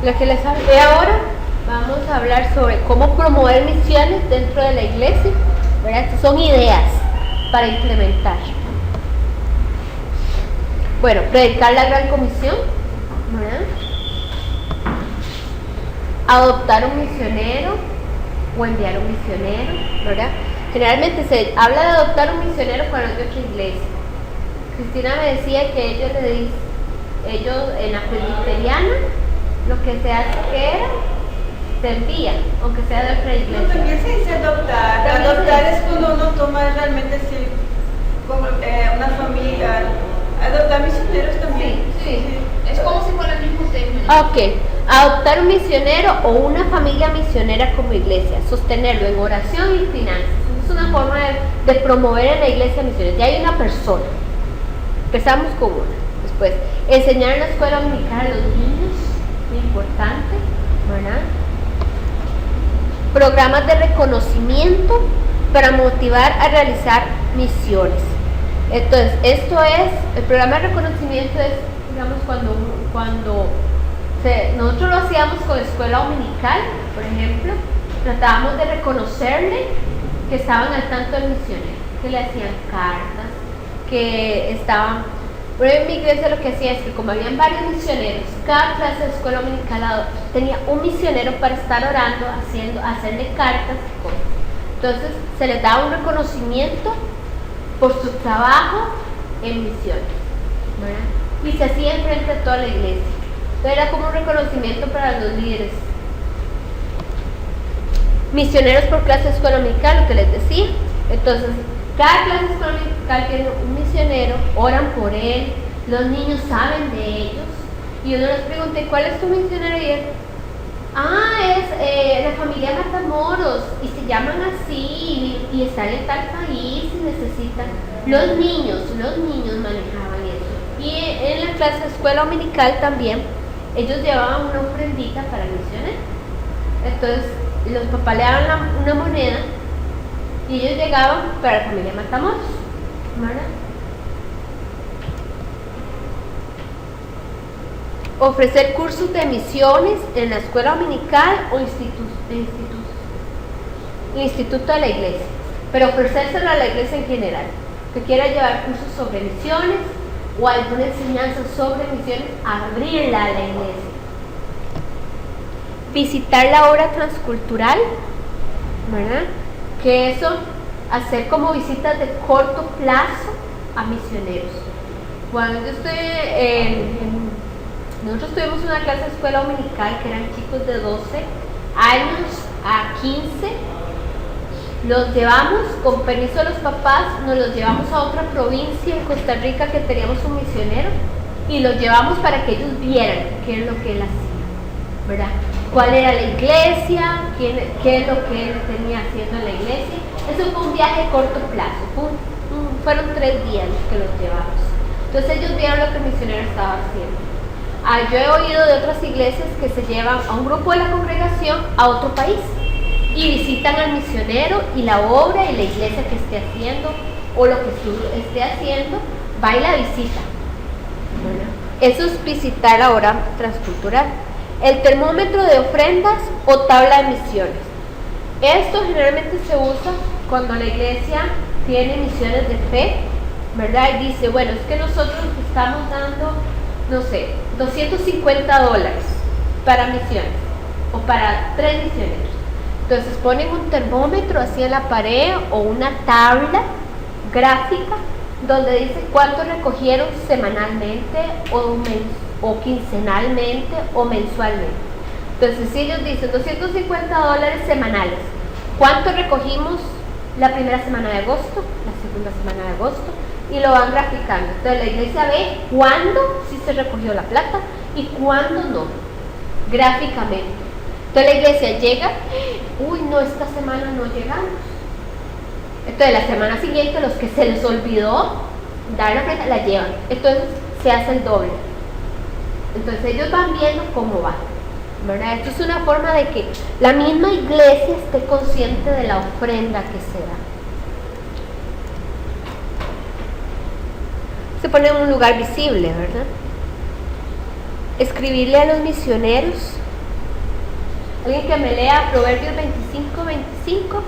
Lo que les hablé ahora, vamos a hablar sobre cómo promover misiones dentro de la iglesia, ¿verdad? Estas son ideas para implementar. Bueno, predicar la gran comisión, ¿verdad? Adoptar un misionero o enviar un misionero, ¿verdad? Generalmente se habla de adoptar un misionero cuando es de otra iglesia. Cristina me decía que ellos en la presbiteriana, lo que se hace que era, se envía, aunque sea de otra iglesia. No, también se dice adoptar. También Adoptar es cuando uno toma realmente como una familia. Adoptar misioneros también. Sí. Es como si fuera el mismo término. Ok, adoptar un misionero o una familia misionera como iglesia, sostenerlo en oración y finanzas. Es una forma de promover en la iglesia misiones. Ya hay una persona. Empezamos con una. Después, enseñar en la escuela dominical a los niños, muy importante, ¿verdad? Programas de reconocimiento para motivar a realizar misiones. Entonces, el programa de reconocimiento es, digamos, nosotros lo hacíamos con escuela dominical, por ejemplo, tratábamos de reconocerle que estaban al tanto del misionero, que le hacían cartas, que estaban, pero en mi iglesia lo que hacía es que como habían varios misioneros, cada clase de escuela dominical tenía un misionero para estar orando, hacerle cartas y cosas. Entonces se les daba un reconocimiento por su trabajo en misiones, ¿verdad? Y se hacía enfrente de toda la iglesia. Entonces era como un reconocimiento para los líderes. Misioneros por clase de escuela dominical, lo que les decía. Entonces, cada clase de escuela dominical tiene un misionero, oran por él, los niños saben de ellos. Y uno les pregunta, ¿cuál es tu misionero? Y él, es la familia Matamoros, y se llaman así, y están en tal país y necesitan. Los niños manejaban eso. Y en la clase de escuela dominical también, ellos llevaban una ofrendita para el misionero. Entonces, los papás le daban una moneda y ellos llegaban para la familia Matamoros, ¿verdad? Ofrecer cursos de misiones en la escuela dominical o instituto de la iglesia, pero ofrecérselo a la iglesia en general, que quiera llevar cursos sobre misiones o alguna enseñanza sobre misiones, abrirla a la iglesia. Visitar la obra transcultural, ¿verdad? Que eso, hacer como visitas de corto plazo a misioneros. Cuando yo nosotros tuvimos una clase de escuela dominical que eran chicos de 12 años a 15. Los llevamos, con permiso de los papás, nos los llevamos a otra provincia en Costa Rica que teníamos un misionero y los llevamos para que ellos vieran qué es lo que él hacía, ¿verdad? Cuál era la iglesia, qué es lo que él tenía haciendo en la iglesia. Eso fue un viaje de corto plazo, fueron 3 días los que los llevamos. Entonces ellos vieron lo que el misionero estaba haciendo. Yo he oído de otras iglesias que se llevan a un grupo de la congregación a otro país y visitan al misionero y la obra y la iglesia que esté haciendo o lo que esté haciendo, va y la visita. Bueno, eso es visitar la obra transcultural. El termómetro de ofrendas o tabla de misiones. Esto generalmente se usa cuando la iglesia tiene misiones de fe, ¿verdad? Y dice, bueno, es que nosotros estamos dando, no sé, $250 para misiones o para 3 misioneros. Entonces ponen un termómetro así en la pared o una tabla gráfica donde dice cuánto recogieron semanalmente o quincenalmente o mensualmente. Entonces si ellos dicen $250 semanales, ¿cuánto recogimos la primera semana de agosto, la segunda semana de agosto? Y lo van graficando. Entonces la iglesia ve cuándo sí se recogió la plata y cuándo no, gráficamente. Entonces la iglesia llega, no, esta semana no llegamos. Entonces la semana siguiente los que se les olvidó dar la ofrenda la llevan. Entonces se hace el doble. Entonces ellos van viendo cómo va, ¿verdad? Esto es una forma de que la misma iglesia esté consciente de la ofrenda que se da. Se pone en un lugar visible, ¿verdad? Escribirle a los misioneros Alguien que me lea Proverbios 25, 25.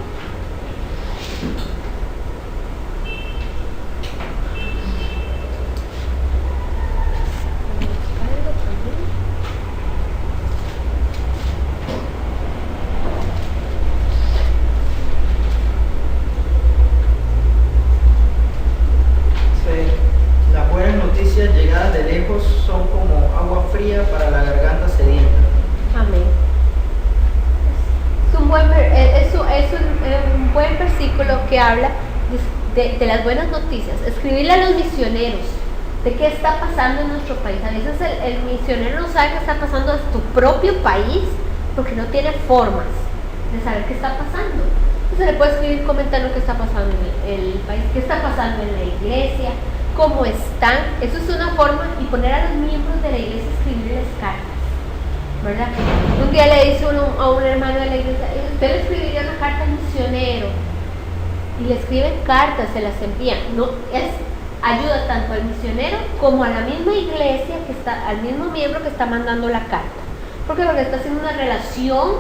Las buenas noticias llegadas de lejos son como agua fría para la garganta sedienta. Amén. Es un buen versículo que habla de las buenas noticias. Escribirle a los misioneros de qué está pasando en nuestro país. A veces el misionero no sabe qué está pasando en tu propio país porque no tiene formas de saber qué está pasando. Entonces le puede escribir comentando qué está pasando en el país, qué está pasando en la iglesia, cómo están. Eso es una forma, y poner a los miembros de la iglesia a escribirles cartas, ¿verdad? Un día le dice a un hermano de la iglesia: usted le escribiría una carta al misionero, y le escriben cartas, se las envían. No, ayuda tanto al misionero como a la misma iglesia que está, al mismo miembro que está mandando la carta, porque está haciendo una relación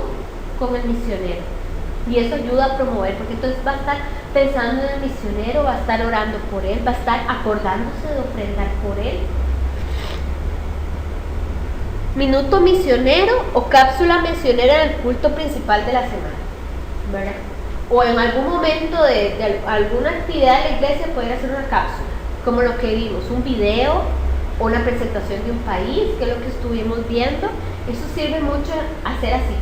con el misionero, y eso ayuda a promover, porque entonces va a estar pensando en el misionero, va a estar orando por él, va a estar acordándose de ofrendar por él. Minuto misionero o cápsula misionera en el culto principal de la semana, ¿verdad? O en algún momento de alguna actividad de la iglesia poder hacer una cápsula, como lo que vimos, un video o una presentación de un país, que es lo que estuvimos viendo. Eso sirve mucho hacer así,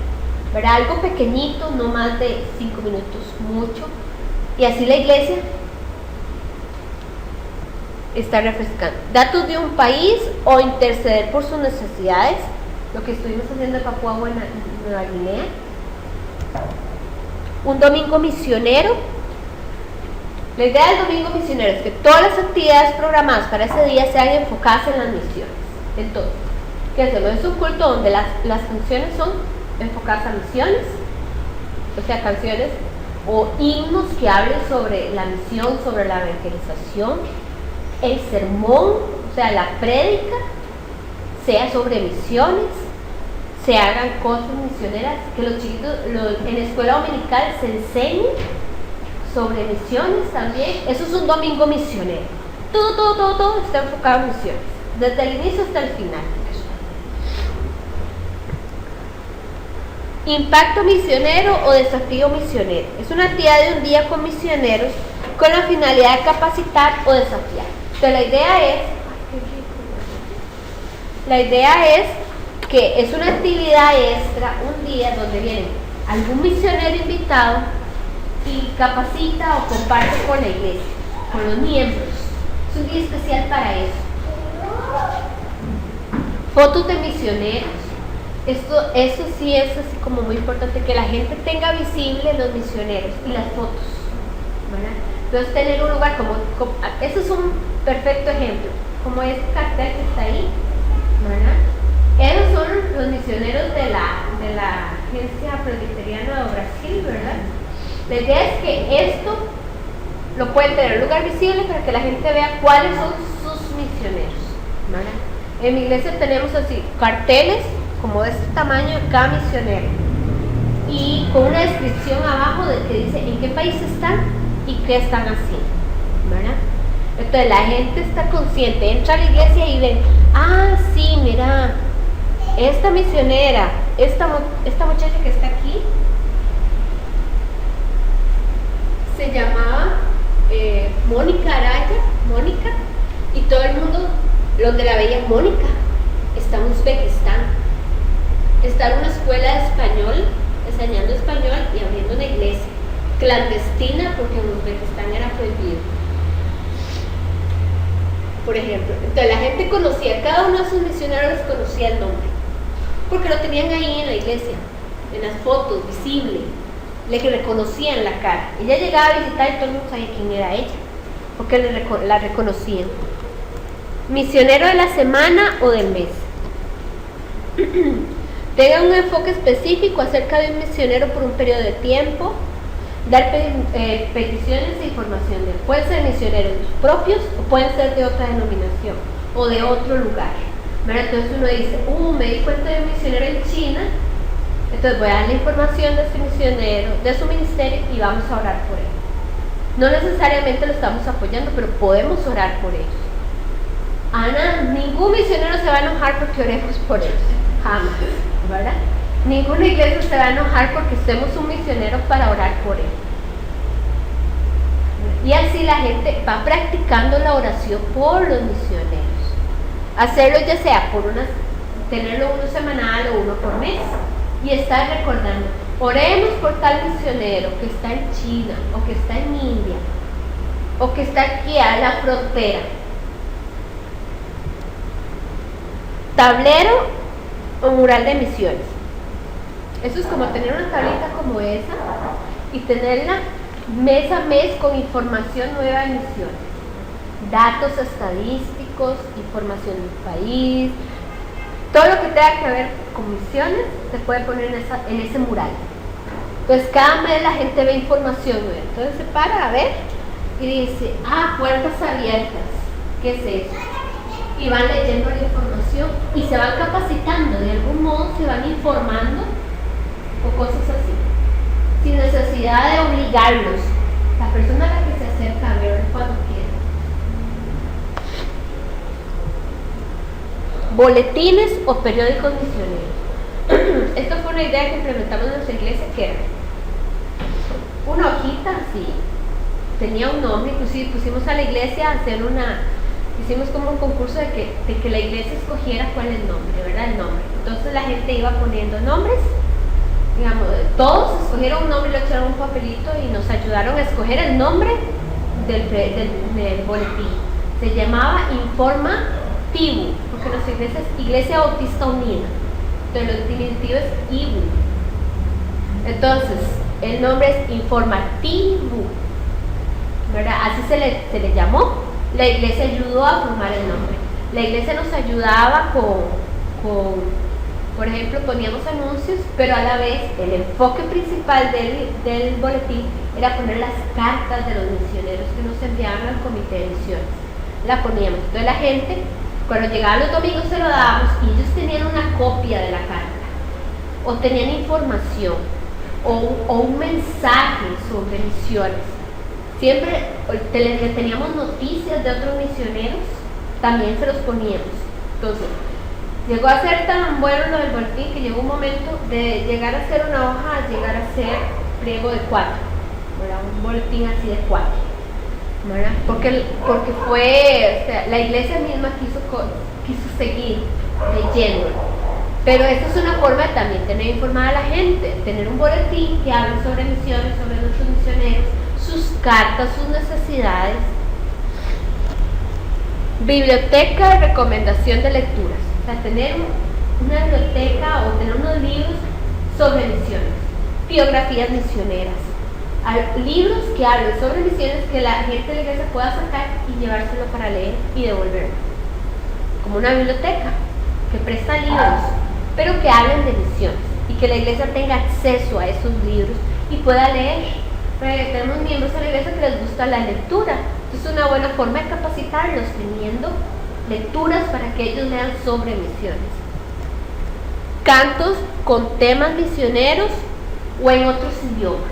¿verdad? Algo pequeñito, no más de 5 minutos, mucho, y así la iglesia está refrescando. Datos de un país o interceder por sus necesidades, lo que estuvimos haciendo en Papúa Nueva Guinea. Un domingo misionero. La idea del domingo misionero es que todas las actividades programadas para ese día sean enfocadas en las misiones. Entonces, ¿qué hacemos? Es un culto donde las canciones son enfocadas a misiones, o sea, canciones o himnos que hablen sobre la misión, sobre la evangelización. El sermón, o sea, la prédica, sea sobre misiones, se hagan cosas misioneras, que los chiquitos en la escuela dominical se enseñen sobre misiones también. Eso es un domingo misionero. Todo está enfocado en misiones, desde el inicio hasta el final. Impacto misionero o desafío misionero. Es una actividad de un día con misioneros con la finalidad de capacitar o desafiar. Entonces la idea es que es una actividad extra, un día donde viene algún misionero invitado y capacita o comparte con la iglesia, con los miembros. Es un día especial para eso. Fotos de misioneros. Eso sí es así como muy importante, que la gente tenga visible los misioneros y las fotos, ¿verdad? Entonces tener un lugar como eso es un perfecto ejemplo, como este cartel que está ahí, ¿verdad? Esos son los misioneros de la Agencia Presbiteriana de Brasil, ¿verdad? La idea es que esto lo pueden tener en un lugar visible para que la gente vea cuáles son sus misioneros, ¿verdad? En mi iglesia tenemos así carteles como de este tamaño de cada misionero, y con una descripción abajo de que dice en qué país están y qué están haciendo, ¿verdad? Entonces la gente está consciente, entra a la iglesia y ven, sí, mira, esta misionera, esta muchacha que está aquí, se llamaba Mónica Araya, Mónica, y todo el mundo donde la veía, Mónica, está en Uzbekistán, está en una escuela de español, enseñando español y abriendo una iglesia clandestina, porque en Uzbekistán era prohibido, por ejemplo. Entonces la gente conocía, cada uno de sus misioneros les conocía el nombre, porque lo tenían ahí en la iglesia, en las fotos, visible, le reconocían la cara. Ella llegaba a visitar y todo el mundo sabía quién era ella, porque la reconocían. Misionero de la semana o del mes. Tenga un enfoque específico acerca de un misionero por un periodo de tiempo. Dar peticiones de información. Pueden ser misioneros propios o pueden ser de otra denominación o de otro lugar, ¿verdad? Entonces uno dice, me di cuenta de un misionero en China Entonces voy a dar la información de este misionero, de su ministerio, y vamos a orar por él. No necesariamente lo estamos apoyando, pero podemos orar por ellos. Ana, ningún misionero se va a enojar porque oremos por ellos, jamás, ¿verdad? Ninguna iglesia se va a enojar porque estemos un misionero para orar por él. Y así la gente va practicando la oración por los misioneros. Hacerlo ya sea tenerlo uno semanal o uno por mes. Y estar recordando, oremos por tal misionero que está en China, o que está en India, o que está aquí a la frontera. Tablero o mural de misiones. Eso es como tener una tablita como esa y tenerla mes a mes con información nueva de misiones. Datos estadísticos, información del país, todo lo que tenga que ver con misiones se puede poner en ese mural. Entonces cada mes la gente ve información nueva. Entonces se para a ver y dice, puertas abiertas, ¿qué es eso? Y van leyendo la información y se van capacitando, de algún modo se van informando o cosas así, sin necesidad de obligarlos. La persona a la que se acerca a ver cuando quiera. Boletines o periódicos misioneros. Esto fue una idea que implementamos en nuestra iglesia, que era una hojita así, tenía un nombre, inclusive pusimos a la iglesia a hacer hicimos como un concurso de que la iglesia escogiera cuál es el nombre, ¿verdad? El nombre. Entonces la gente iba poniendo nombres, digamos, todos escogieron un nombre y lo echaron en un papelito y nos ayudaron a escoger el nombre del boletín. Se llamaba Informativo, porque nuestra iglesia es Iglesia Bautista Unida. Entonces el diminutivo es IBU. Entonces, el nombre es Informativo, ¿verdad? Así se le llamó. La iglesia ayudó a formar el nombre. La iglesia nos ayudaba por ejemplo, poníamos anuncios, pero a la vez el enfoque principal del boletín era poner las cartas de los misioneros que nos enviaban al comité de misiones. La poníamos. Entonces la gente, cuando llegaban los domingos se lo dábamos y ellos tenían una copia de la carta, o tenían información, o un mensaje sobre misiones. Siempre le teníamos noticias de otros misioneros, también se los poníamos. Entonces, llegó a ser tan bueno lo del boletín que llegó un momento de llegar a ser una hoja a llegar a ser pliego de 4, ¿verdad? Un boletín así de 4, ¿verdad? Porque fue, o sea, la iglesia misma quiso seguir leyéndolo. Pero esta es una forma de también tener informada a la gente, tener un boletín que hable sobre misiones, sobre nuestros misioneros, sus cartas, sus necesidades. Biblioteca de recomendación de lecturas. O sea, tener una biblioteca o tener unos libros sobre misiones, biografías misioneras, libros que hablen sobre misiones que la gente de la iglesia pueda sacar y llevárselo para leer y devolverlo. Como una biblioteca que presta libros, pero que hablen de misiones y que la iglesia tenga acceso a esos libros y pueda leer. Tenemos miembros de la iglesia que les gusta la lectura, entonces es una buena forma de capacitarlos teniendo lecturas para que ellos lean sobre misiones. Cantos con temas misioneros o en otros idiomas.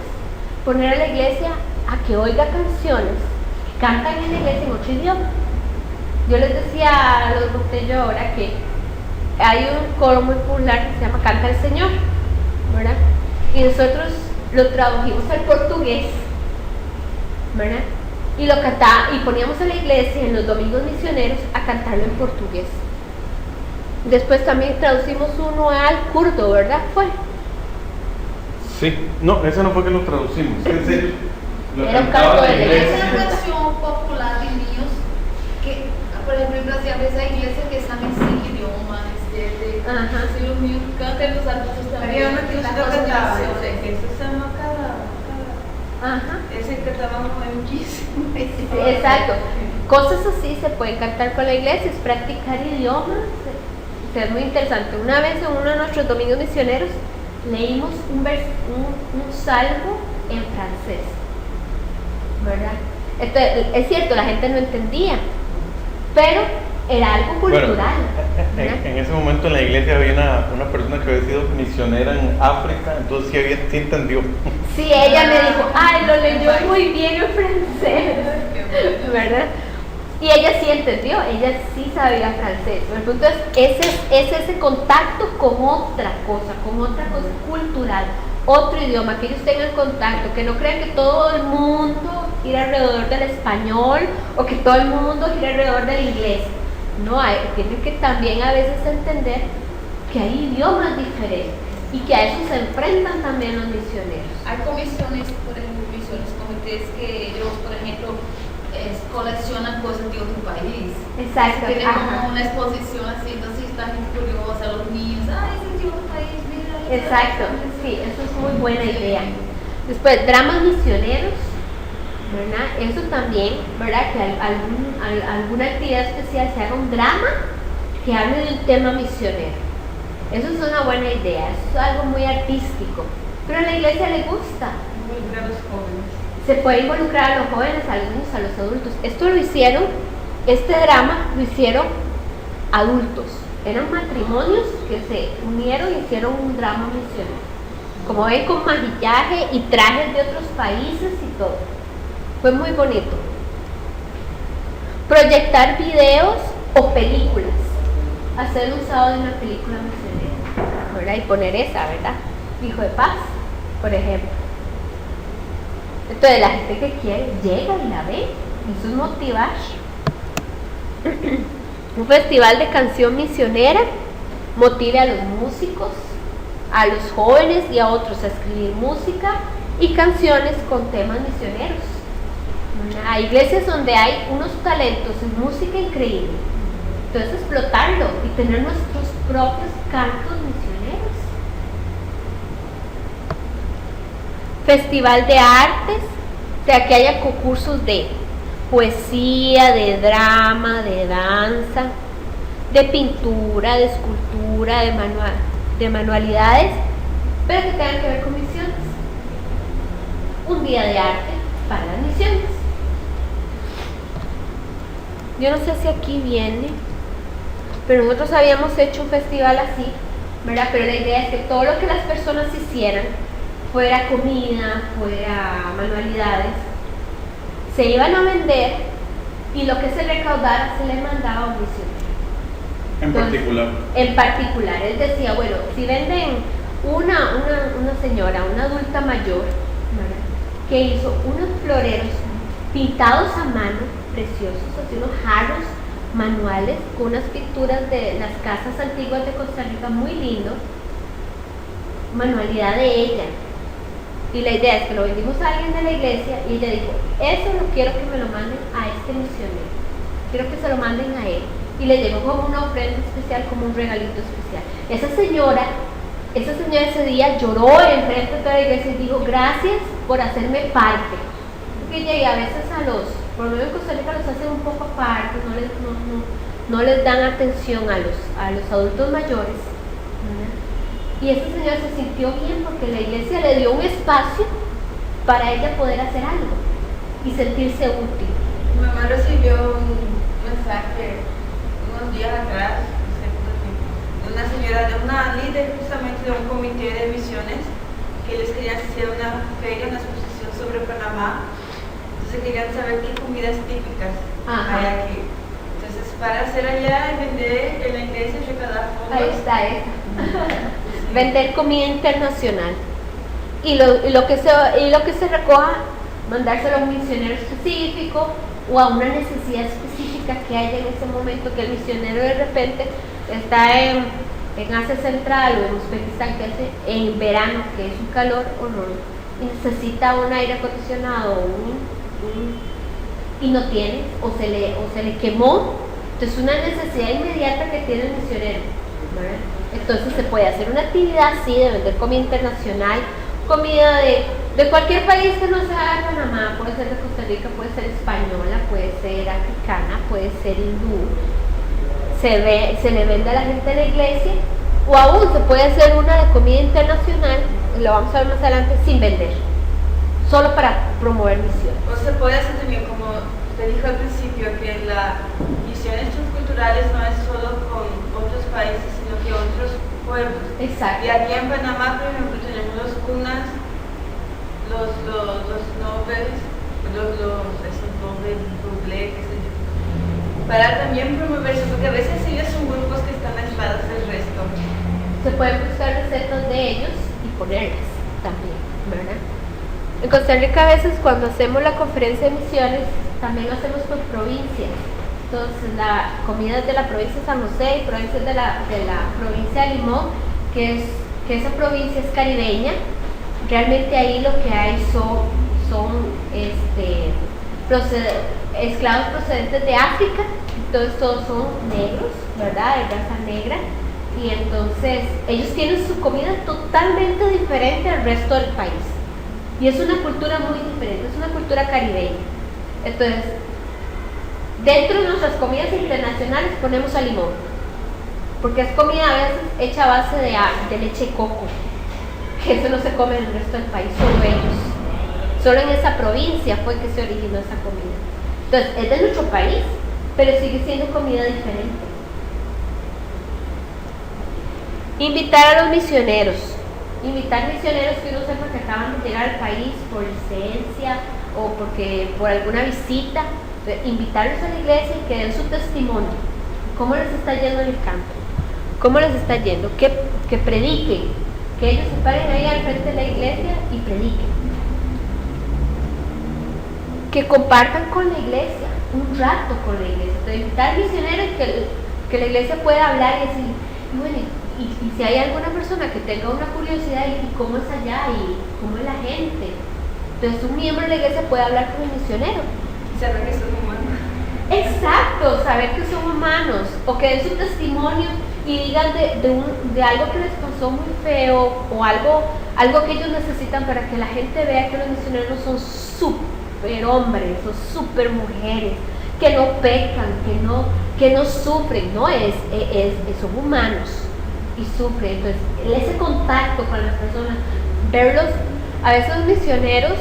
Poner a la iglesia a que oiga canciones que cantan en la iglesia en otro idioma. Yo les decía a los botellos ahora que hay un coro muy popular que se llama Canta el Señor, ¿verdad? Y nosotros lo tradujimos al portugués, ¿verdad? Y lo cantaba, y poníamos a la iglesia en los domingos misioneros a cantarlo en portugués. Después también traducimos uno al kurdo, ¿verdad? Sí, no, ese no fue que lo traducimos, en serio. Era un canto de la Es iglesia. una canción popular de niños que, por ejemplo, en Brasil a veces hay iglesias que saben 5 idiomas, Ajá. si los niños cantan los adultos también. Había uno que las nosotros cosas cantábamos, misiones. que eso se llama cada. Ajá. Ese que estábamos muchísimo. Sí, exacto. Cosas así se pueden cantar con la iglesia, es practicar idiomas. O sea, es muy interesante. Una vez en uno de nuestros domingos misioneros leímos un salmo en francés, ¿verdad? Entonces, es cierto, la gente no entendía, pero era algo Bueno, cultural. ¿verdad? en ese momento en la iglesia había una persona que había sido misionera en África, entonces sí entendió. Sí, ella me dijo, ay, lo leyó muy bien en francés, ¿verdad? Y ella sí entendió, ella sí sabía francés. El punto es ese contacto con otra cosa cultural, otro idioma, que ellos tengan contacto, que no crean que todo el mundo gira alrededor del español o que todo el mundo gira alrededor del inglés. No, tienen que también a veces entender que hay idiomas diferentes y que a eso se enfrentan también los misioneros. Hay comisiones, por ejemplo, comités que ellos, por ejemplo, coleccionan cosas de otro país. Exacto. Tienen Ajá. como una exposición así, entonces está gente curiosa, los niños, ay, ese es de otro país, mira. Exacto, sí, eso es muy buena idea. Después, dramas misioneros, ¿verdad? Eso también, ¿verdad? Que alguna actividad especial se haga un drama que hable de un tema misionero. Eso es una buena idea, eso es algo muy artístico, pero a la iglesia le gusta. Involucrar a los jóvenes. Se puede involucrar a los jóvenes, a los niños, a los adultos. Este drama lo hicieron adultos. Eran matrimonios que se unieron y hicieron un drama misionero. Como ven, con maquillaje y trajes de otros países y todo. Fue muy bonito. Proyectar videos o películas. Hacer un sábado de una película misionera, ¿verdad? Y poner esa, ¿verdad? Hijo de Paz, por ejemplo. Entonces la gente que quiere llega y la ve. Eso es motivar. Un festival de canción misionera motive a los músicos, a los jóvenes y a otros a escribir música y canciones con temas misioneros. Hay iglesias donde hay unos talentos en música increíbles. Entonces explotarlo y tener nuestros propios cantos misioneros. Festival de artes, o sea, que haya concursos de poesía, de drama, de danza, de pintura, de escultura, de manualidades, pero que tengan que ver con misiones. Un día de arte para las misiones. Yo no sé si aquí viene, pero nosotros habíamos hecho un festival así, ¿verdad? Pero la idea es que todo lo que las personas hicieran, fuera comida, fuera manualidades, se iban a vender y lo que se recaudara se le mandaba a un misionero. En particular, él decía, bueno, si venden una señora, una adulta mayor, ¿verdad? Que hizo unos floreros pintados a mano, preciosos, así unos jarros manuales con unas pinturas de las casas antiguas de Costa Rica, muy lindo, manualidad de ella. Y la idea es que lo vendimos a alguien de la iglesia y ella dijo, eso no quiero que me lo manden a este misionero, quiero que se lo manden a él. Y le llegó como una ofrenda especial, como un regalito especial. Esa señora ese día lloró enfrente de toda la iglesia y dijo, gracias por hacerme parte. Porque ella a veces por lo menos en Costa Rica los hacen un poco aparte, no les dan atención a los adultos mayores. Y esta señora se sintió bien porque la iglesia le dio un espacio para ella poder hacer algo y sentirse útil. Mi mamá recibió un mensaje unos días atrás, de una señora, de una líder justamente de un comité de misiones, que les querían hacer una feria, una exposición sobre Panamá. Entonces querían saber qué comidas típicas hay aquí. Entonces, para hacer allá y vender en la iglesia y recaudar fondos. Ahí está esa. Vender comida internacional. Y lo que se recoja, mandárselo a un misionero específico o a una necesidad específica que haya en ese momento, que el misionero de repente está en Asia Central o en Uzbekistán, que hace en verano, que es un calor horroroso, y necesita un aire acondicionado y no tiene, o se le quemó. Entonces una necesidad inmediata que tiene el misionero, ¿verdad? Entonces se puede hacer una actividad así de vender comida internacional, comida de cualquier país que no sea de Panamá, puede ser de Costa Rica, puede ser española, puede ser africana, puede ser hindú. Se le vende a la gente de la iglesia, o aún se puede hacer una de comida internacional, lo vamos a ver más adelante, sin vender, solo para promover misiones. O se puede hacer también, como usted dijo al principio, que la misión misiones transculturales no es solo con otros países, sino que otros pueblos. Exacto. Y aquí en Panamá, por ejemplo, tenemos los cunas, los nobles, esos nobles, doble, qué sé yo, para también promover eso, porque a veces ellos son grupos que están aislados del resto. Se pueden buscar recetas de ellos y ponerlas también, ¿verdad? En Costa Rica a veces cuando hacemos la conferencia de misiones, también lo hacemos por provincias. Entonces la comida es de la provincia de San José y provincia de la provincia de Limón, que esa provincia es caribeña. Realmente ahí lo que hay son esclavos procedentes de África, entonces todos son negros, ¿verdad? De raza negra, y entonces ellos tienen su comida totalmente diferente al resto del país. Y es una cultura muy diferente, es una cultura caribeña. Entonces, dentro de nuestras comidas internacionales ponemos a limón, porque es comida a veces hecha a base de leche de coco, que eso no se come en el resto del país, solo ellos. Solo en esa provincia fue que se originó esa comida. Entonces, es de nuestro país, pero sigue siendo comida diferente. Invitar a los misioneros. Invitar misioneros que uno sepa que acaban de llegar al país por licencia o por alguna visita. Invitarlos a la iglesia y que den su testimonio. ¿Cómo les está yendo en el campo? ¿Cómo les está yendo? Que prediquen. Que ellos se paren ahí al frente de la iglesia y prediquen. Que compartan con la iglesia, un rato con la iglesia. Entonces, invitar misioneros que la iglesia pueda hablar y decir, y bueno, y si hay alguna persona que tenga una curiosidad y cómo es allá y cómo es la gente, entonces un miembro de la iglesia puede hablar con el misionero. Saber que son humanos. Exacto, saber que son humanos, o que den su testimonio y digan de algo que les pasó muy feo, o algo que ellos necesitan para que la gente vea que los misioneros no son súper hombres o súper mujeres, que no pecan, que no sufren, no son humanos y sufren. Entonces, ese contacto con las personas, verlos, a veces los misioneros,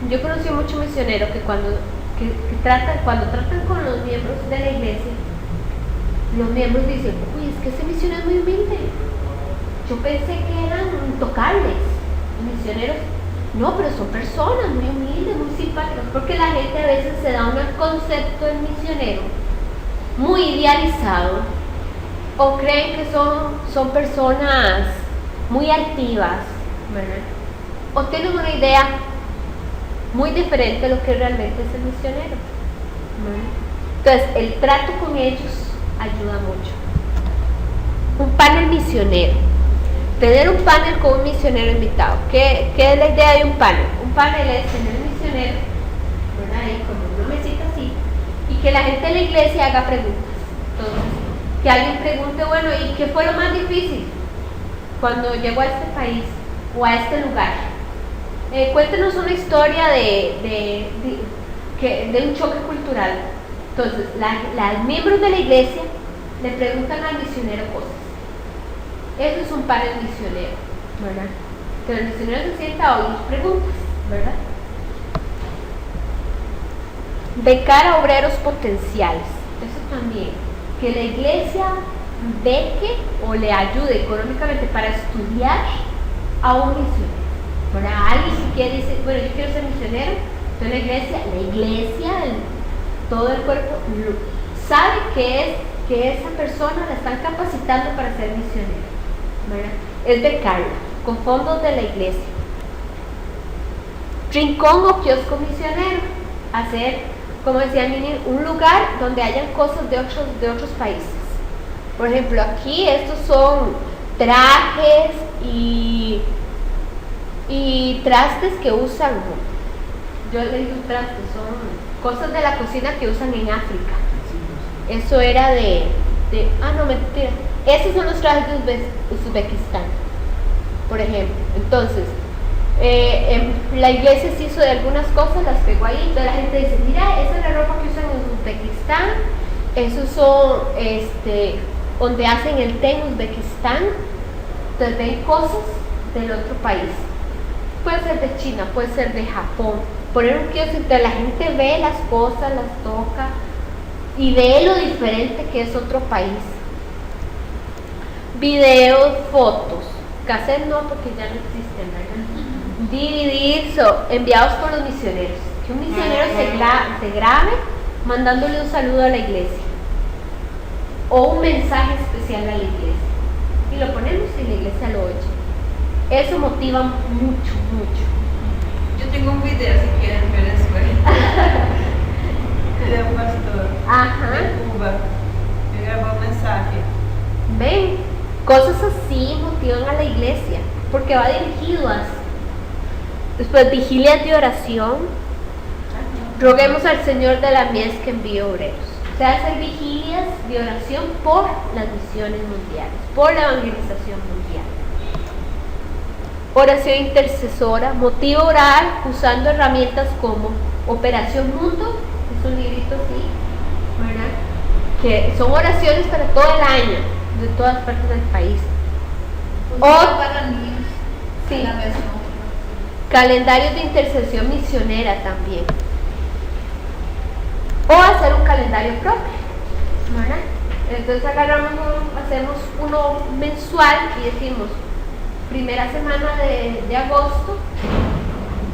yo conocí muchos misioneros que cuando tratan con los miembros de la iglesia, los miembros dicen, uy, es que ese misionero es muy humilde, yo pensé que eran intocables. Los misioneros, no, pero son personas muy humildes, muy simpáticas, porque la gente a veces se da un concepto del misionero muy idealizado, o creen que son personas muy altivas, ¿verdad? O tienen una idea muy diferente de lo que realmente es el misionero, ¿verdad? Entonces, el trato con ellos ayuda mucho. Un panel misionero. Tener un panel con un misionero invitado. ¿Qué es la idea de un panel? Un panel es tener un misionero, ¿verdad? Ahí como una mesita así, y que la gente de la iglesia haga preguntas. Entonces, que alguien pregunte, bueno, ¿y qué fue lo más difícil cuando llegó a este país o a este lugar? Cuéntenos una historia de un choque cultural. Entonces, los miembros de la iglesia le preguntan al misionero cosas. Eso es un panel misionero, ¿verdad? Que el misionero se sienta a oír preguntas, ¿verdad? Becar a obreros potenciales. Eso también. Que la iglesia beque o le ayude económicamente para estudiar a un misionero. ¿Verdad? Alguien que quiere decir, bueno, yo quiero ser misionero, entonces la iglesia, todo el cuerpo sabe que esa persona la están capacitando para ser misionero, ¿verdad? Es becarla con fondos de la iglesia. Rincón o kiosco misionero, hacer, como decía Nini, un lugar donde hayan cosas de otros países. Por ejemplo, aquí estos son trajes y trastes que usan, yo le digo trastes, son cosas de la cocina que usan en África. Eso era no, mentira. Esos son los trajes de Uzbekistán, por ejemplo. Entonces, la iglesia se hizo de algunas cosas, las pegó ahí, toda la gente dice, mira, esa es la ropa que usan en Uzbekistán, esos son, donde hacen el té en Uzbekistán. Entonces ven cosas del otro país. Puede ser de China, puede ser de Japón. Poner un kiosco donde la gente ve las cosas, las toca y ve lo diferente que es otro país. Videos, fotos, cassette no porque ya no existen, ¿verdad? DVD enviados por los misioneros. Que un misionero se grabe mandándole un saludo a la iglesia o un mensaje especial a la iglesia y lo ponemos y la iglesia lo oye. Eso motiva mucho, mucho. Yo tengo un video si quieren ver después. De un pastor de Cuba que grabó un mensaje. Ven, cosas así motivan a la iglesia porque va dirigido a después vigilias de oración. Roguemos al Señor de la mies que envíe obreros. O sea, hacer vigilias de oración por las misiones mundiales, por la evangelización mundial. Oración intercesora, motiva a orar usando herramientas como Operación Mundo, es un librito así, ¿verdad? Que son oraciones para todo el año, de todas partes del país. O para niños, sí. La versión. Calendarios de intercesión misionera también. O hacer un calendario propio, ¿verdad? Entonces hacemos uno mensual y decimos, primera semana de agosto,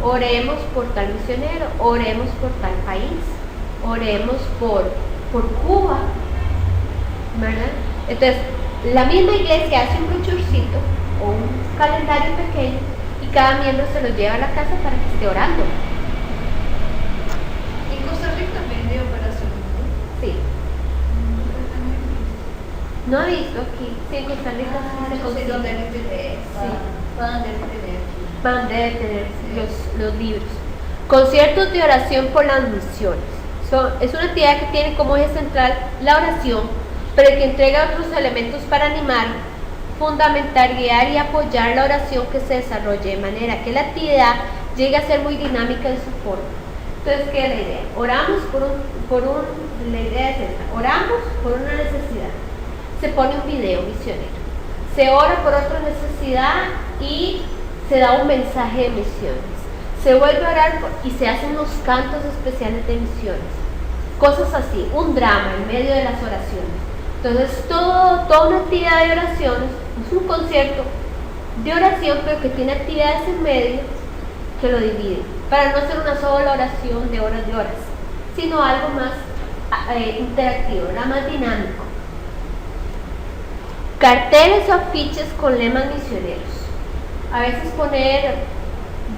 oremos por tal misionero, oremos por tal país, oremos por Cuba, ¿verdad? Entonces, la misma iglesia hace un brochurcito o un calendario pequeño y cada miembro se lo lleva a la casa para que esté orando. ¿En Costa Rica también de Operación? Sí. No he visto aquí, sí, en Costa Rica sí se consigue. Donde deben tener. Sí. Van deben tener. Van a tener los libros. Conciertos de oración por las misiones. Es una actividad que tiene como eje central la oración, pero que entrega otros elementos para animar, fundamentar, guiar y apoyar la oración que se desarrolle, de manera que la actividad llegue a ser muy dinámica en su forma. Entonces, ¿qué es la idea? Oramos la idea es esta, oramos por una necesidad, se pone un video misionero, se ora por otra necesidad y se da un mensaje de misiones, se vuelve a orar y se hacen los cantos especiales de misiones, cosas así, un drama en medio de las oraciones. Entonces, toda una actividad de oraciones es un concierto de oración, pero que tiene actividades en medio que lo dividen, para no ser una sola oración de horas, sino algo más interactivo, más dinámico. Carteles o afiches con lemas misioneros. A veces poner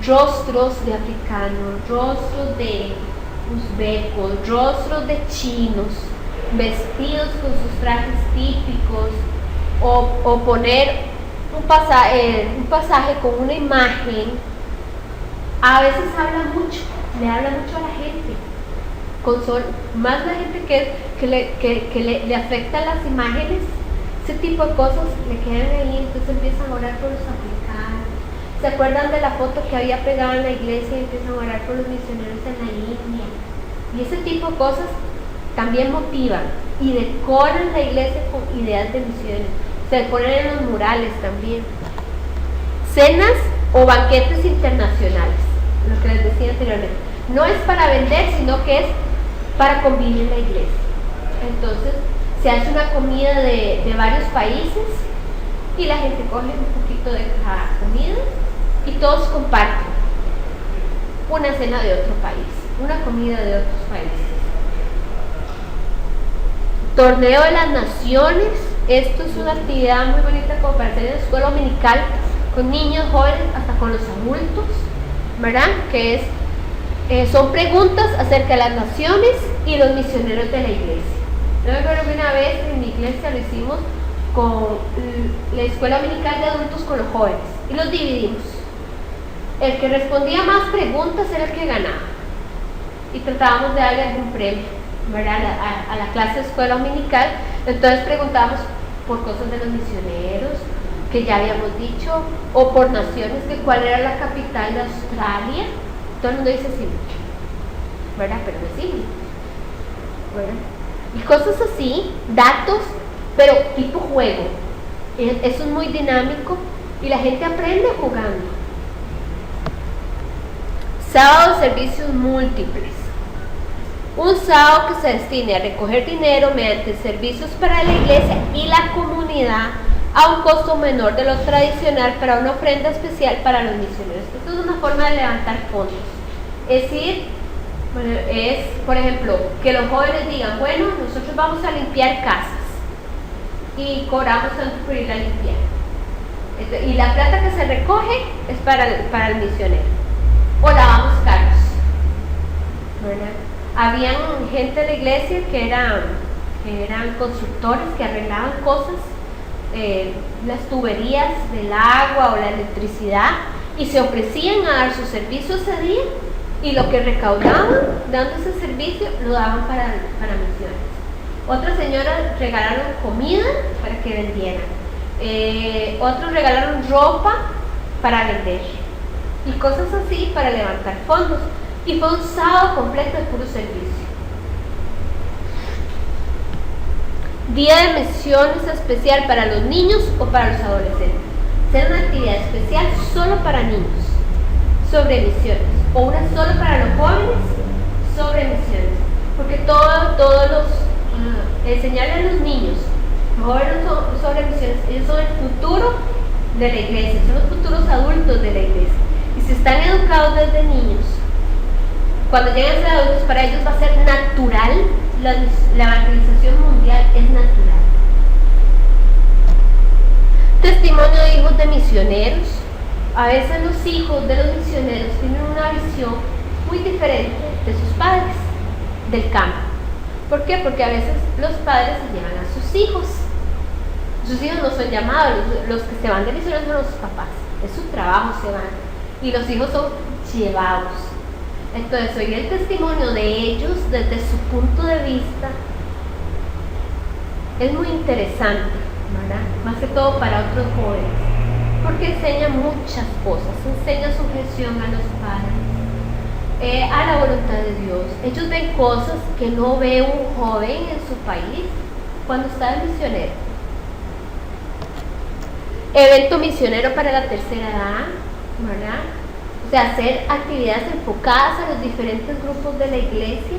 rostros de africanos, rostros de uzbecos, rostros de chinos, vestidos con sus trajes típicos, o poner un pasaje con una imagen. A veces le habla mucho a la gente, más la gente que le afectan las imágenes, ese tipo de cosas le quedan ahí, entonces empiezan a orar por los africanos. ¿Se acuerdan de la foto que había pegado en la iglesia y empiezan a orar por los misioneros en la India? Y ese tipo de cosas también motivan y decoran la iglesia con ideas de misiones. Se ponen en los murales también. Cenas o banquetes internacionales, lo que les decía anteriormente. No es para vender, sino que es para convivir en la iglesia. Entonces, se hace una comida de varios países y la gente coge un poquito de cada comida y todos comparten una cena de otro país, una comida de otros países. Torneo de las Naciones. Esto es una actividad muy bonita como para hacer en la escuela dominical con niños, jóvenes, hasta con los adultos, ¿verdad? Que son preguntas acerca de las naciones y los misioneros de la iglesia. Yo me acuerdo que una vez en mi iglesia lo hicimos con la escuela dominical de adultos con los jóvenes y los dividimos. El que respondía más preguntas era el que ganaba y tratábamos de darle algún premio, ¿verdad? A la clase de escuela dominical. Entonces preguntábamos por cosas de los misioneros que ya habíamos dicho, o por naciones, que cuál era la capital de Australia. Todo el mundo dice Sydney, ¿verdad? Pero no es Sydney, ¿verdad? Y cosas así, datos, pero tipo juego. Eso es muy dinámico y la gente aprende jugando. Sábado, servicios múltiples. Un sábado que se destine a recoger dinero mediante servicios para la iglesia y la comunidad a un costo menor de lo tradicional para una ofrenda especial para los misioneros. Esto es una forma de levantar fondos. Es decir, bueno, es, por ejemplo, que los jóvenes digan, bueno, nosotros vamos a limpiar casas y cobramos tanto por ir a limpiar. Y la plata que se recoge es para el misionero. O lavamos carros. ¿Verdad? Habían gente de la iglesia que eran constructores que arreglaban cosas, las tuberías del agua o la electricidad, y se ofrecían a dar su servicio ese día, y lo que recaudaban dando ese servicio lo daban para misiones. Otras señoras regalaron comida para que vendieran, otros regalaron ropa para vender y cosas así para levantar fondos. Y fue un sábado completo de puro servicio. Día de misiones especial para los niños o para los adolescentes. Será una actividad especial solo para niños sobre misiones, o una solo para los jóvenes sobre misiones, porque todos los enseñarle a los niños, los jóvenes sobre misiones, ellos son el futuro de la iglesia, son los futuros adultos de la iglesia, y si están educados desde niños, cuando lleguen a ser adultos, para ellos va a ser natural, la evangelización mundial es natural. Testimonio de hijos de misioneros. A veces los hijos de los misioneros tienen una visión muy diferente de sus padres del campo. ¿Por qué? Porque a veces los padres se llevan a sus hijos. Sus hijos no son llamados, los que se van de misioneros son los papás. Es su trabajo, se van. Y los hijos son llevados. Entonces, oír el testimonio de ellos desde su punto de vista es muy interesante, ¿verdad? Más que todo para otros jóvenes, porque enseña muchas cosas, enseña sujeción a los padres, a la voluntad de Dios. Ellos ven cosas que no ve un joven en su país cuando está de misionero. Evento misionero para la tercera edad, ¿verdad? De hacer actividades enfocadas a los diferentes grupos de la iglesia,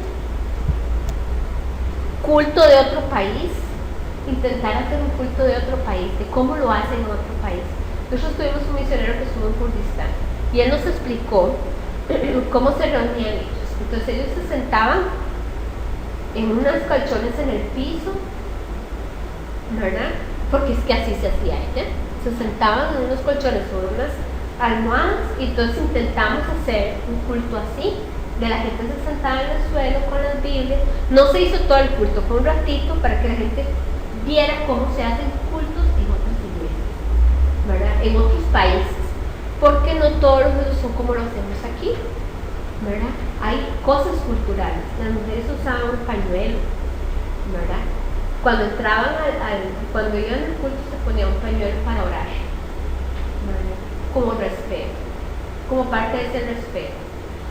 culto de otro país, intentar hacer un culto de otro país, de cómo lo hacen en otro país. Nosotros tuvimos un misionero que estuvo en Kurdistán y él nos explicó cómo se reunían ellos. Entonces ellos se sentaban en unos colchones en el piso, ¿verdad? Porque es que así se hacía ella. Se sentaban en unos colchones o unas almohadas, y entonces intentamos hacer un culto así, de la gente se sentaba en el suelo con las Biblias. No se hizo todo el culto, fue un ratito para que la gente viera cómo se hacen cultos en otras iglesias, ¿verdad? En otros países, porque no todos los cultos son como lo hacemos aquí, ¿verdad? Hay cosas culturales. Las mujeres usaban un pañuelo, ¿verdad? Cuando entraban cuando iban al culto se ponía un pañuelo para orar, ¿verdad? Como respeto, como parte de ese respeto.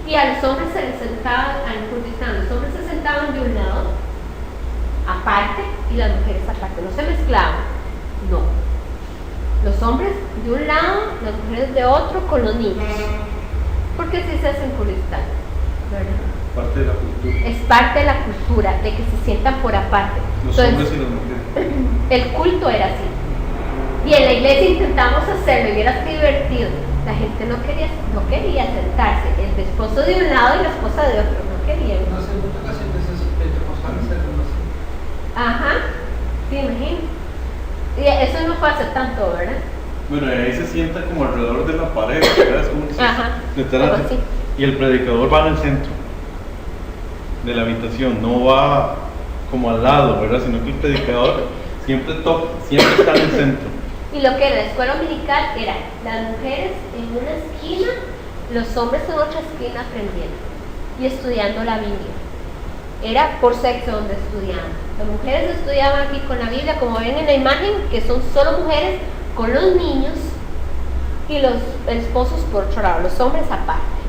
Y a los hombres se les sentaban, al Kurdistán, los hombres se sentaban de un lado, aparte, y las mujeres aparte, no se mezclaban, no. Los hombres de un lado, las mujeres de otro, con los niños, porque así se hace en Kurdistán, ¿verdad? Parte de la cultura. Es parte de la cultura, de que se sientan por aparte. Los Entonces, hombres y las mujeres. el culto era así. Y en la iglesia intentamos hacerlo y era divertido. La gente no quería sentarse. El esposo de un lado y la esposa de otro no querían. No sé, muchas ocasiones es pentecostales se conocen. Ajá, sí, imagino. Y eso no fue hace tanto, ¿verdad? Bueno, y ahí se sienta como alrededor de la pared, ¿verdad? Es como que Ajá, literal, algo así. y el predicador va en el centro de la habitación, no va como al lado, ¿verdad? Sino que el predicador siempre está en el centro. Y lo que era la escuela dominical era las mujeres en una esquina, los hombres en otra esquina aprendiendo y estudiando la Biblia. Era por sexo donde estudiaban. Las mujeres estudiaban aquí con la Biblia, como ven en la imagen, que son solo mujeres con los niños, y los esposos por otro lado, los hombres aparte.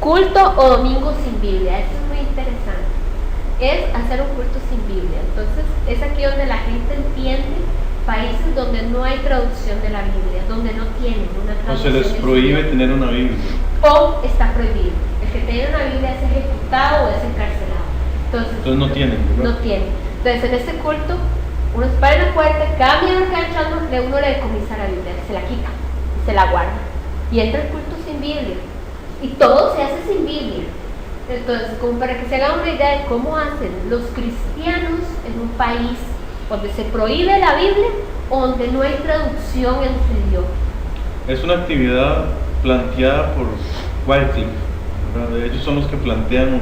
Culto o domingo sin Biblia, esto es muy interesante. Es hacer un culto sin Biblia. Entonces es aquí donde la gente entiende países donde no hay traducción de la Biblia, donde no tienen una O se traducción. les prohíbe tener una Biblia. O está prohibido. El que tiene una Biblia es ejecutado o es encarcelado. Entonces no tienen, ¿verdad? No tiene. Entonces en este culto, uno se para en la puerta, cambia lo que ha entrando, uno le decomisa la Biblia, se la quita, se la guarda. Y entra el culto sin Biblia. Y todo se hace sin Biblia. Entonces, como para que se hagan una idea de cómo hacen los cristianos en un país donde se prohíbe la Biblia o donde no hay traducción en su idioma. Es una actividad planteada por Wycliffe, ¿verdad? Ellos son los que plantean